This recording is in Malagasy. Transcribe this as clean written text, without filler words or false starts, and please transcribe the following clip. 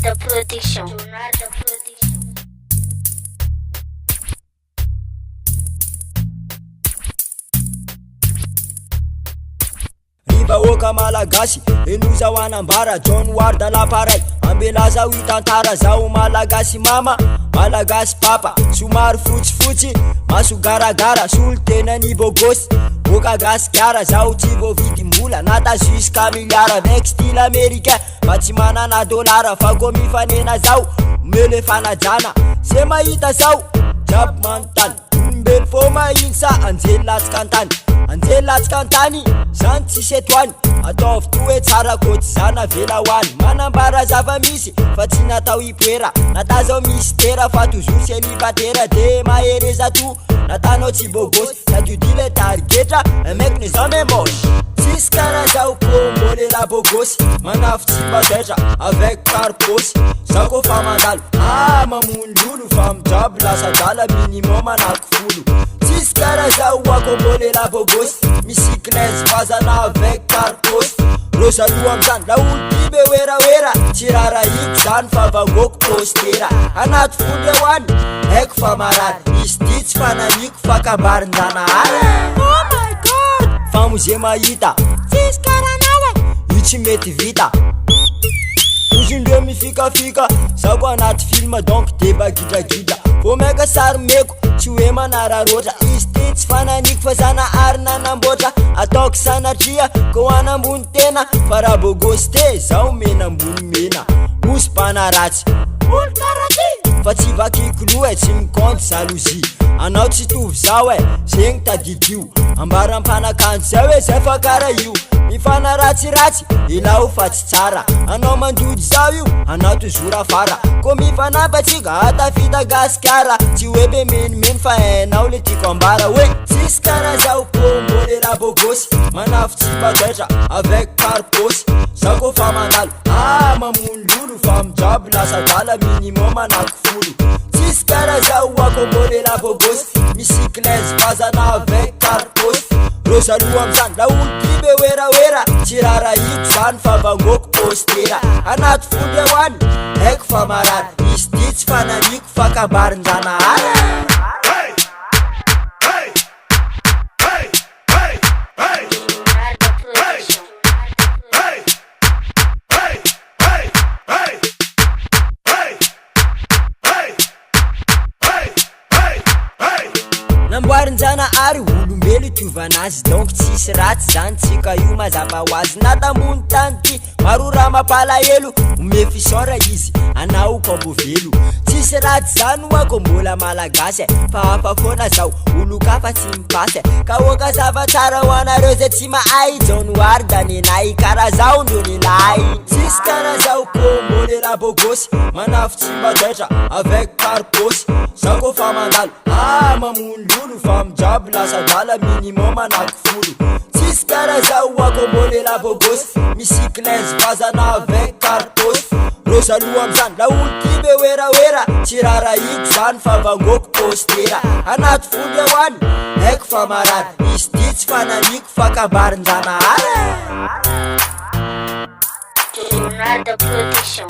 Jornada Production. Ribaoka malagasy enoza ho anambara John Ward laparay ambelaza ho itantara zao malagasy mama malagasy papa somary fotsifotsy maso garagara solo tenany bogosy boka gasikara zao tsy voavidim-bola nata jusqu'à milliard avec style américain fa tsy manana dollara fa ko mifanena zao mele fanajana se mahita zao jiaby manontany olombelo fo mahiny sa anjely latsika antany anjely latsika antany zany tsisy etoany ataovy toe tsara koty zana vela hoany manambara zava-misy fa tsy natao hipoera nata zao misy tera fa toujours célibataire de mahereza to natanao tsy bogosy sady dile targetra mec ne zao mémoche tsisy kara zao promole la bogosy manafy tsy mbazaitra avec carpos zao ko fa mandalo mamonlolo fa mijaby lasa dala minimum anaky folo tsisy kara zao akombole la bogosy misy claise fazana avec carpos rosaloa amizany la olo tibe weraera tsy rarahiko zany fa vangoko postera anaty folo ehoany haiko fa marady izy ty tsy fananiko fa kabarin-janahary oh my god famoze mahita tsisy karanala io tsy mety vita ozindreo mifikafika zao ko anaty film donc deba gidragidra fo maika sary meko tsy hoe manararoatra izy ty tsy fananiko fa zana ary nanamboatra ataoko sanatria ko anambony tena fa raha bogosy te zao mena ambony mena osy mpanaratsy olo karaty fa tsy vakiko loha tsy mikonty jalousie anao tsy tovy zao zegny tadidio ambaram-panakanjo zao zay fa kara io mifanaratsiratsy ilao fa tsy tsara anao mandody zao io anao toujours afara ko mifanampatsika atafita gasikara tsy hoe be menimeny fa hainao le tiako ambara hoe tsisy kara zao promole la bogosy manafy tsy mpagaitra avec carpos zao ko fa mandalo mamonlolo fa mijaby lasa dala minimum anaky folo tsisy kara zao akombole la bogosy misy claise fazana avec carpos rosaloa amizany la olo tibe weraera tsy rarahiko zany fa vangoko postera anaty folo ehoany haiko fa marady izy ty tsy fananiko fa kabarin-janahary namboarin-janahary olombelo itiovanazy donc tsisy ratsy zany tsika io mazava ho azy natamony tany ty maro raha mampalahelo omefisora izy anao kombovelo tsisy ratsy zany oako mbola malagasy fa afafona zao olo kafa tsy mipasy ka oka zava-tsara ho anareo zay tsy mahay John Ward nenay kara zao ndro nelahy tsisy kara zao promole la bogosy manafy tsy mbazaitra avec carpos zao ko fa mandalo mamonlolo fa mijaby lasa dala minimum anaky folo tsisy kara zao akombole la bogosy misy claise fazana avec carpos rosaloa amizany la olo tibe weraera tsy rarahiko zany fa vangoko postera anaty folo ehoany haiko fa marady izy ty tsy fananiko fa kabarin-janahary Jornada Production.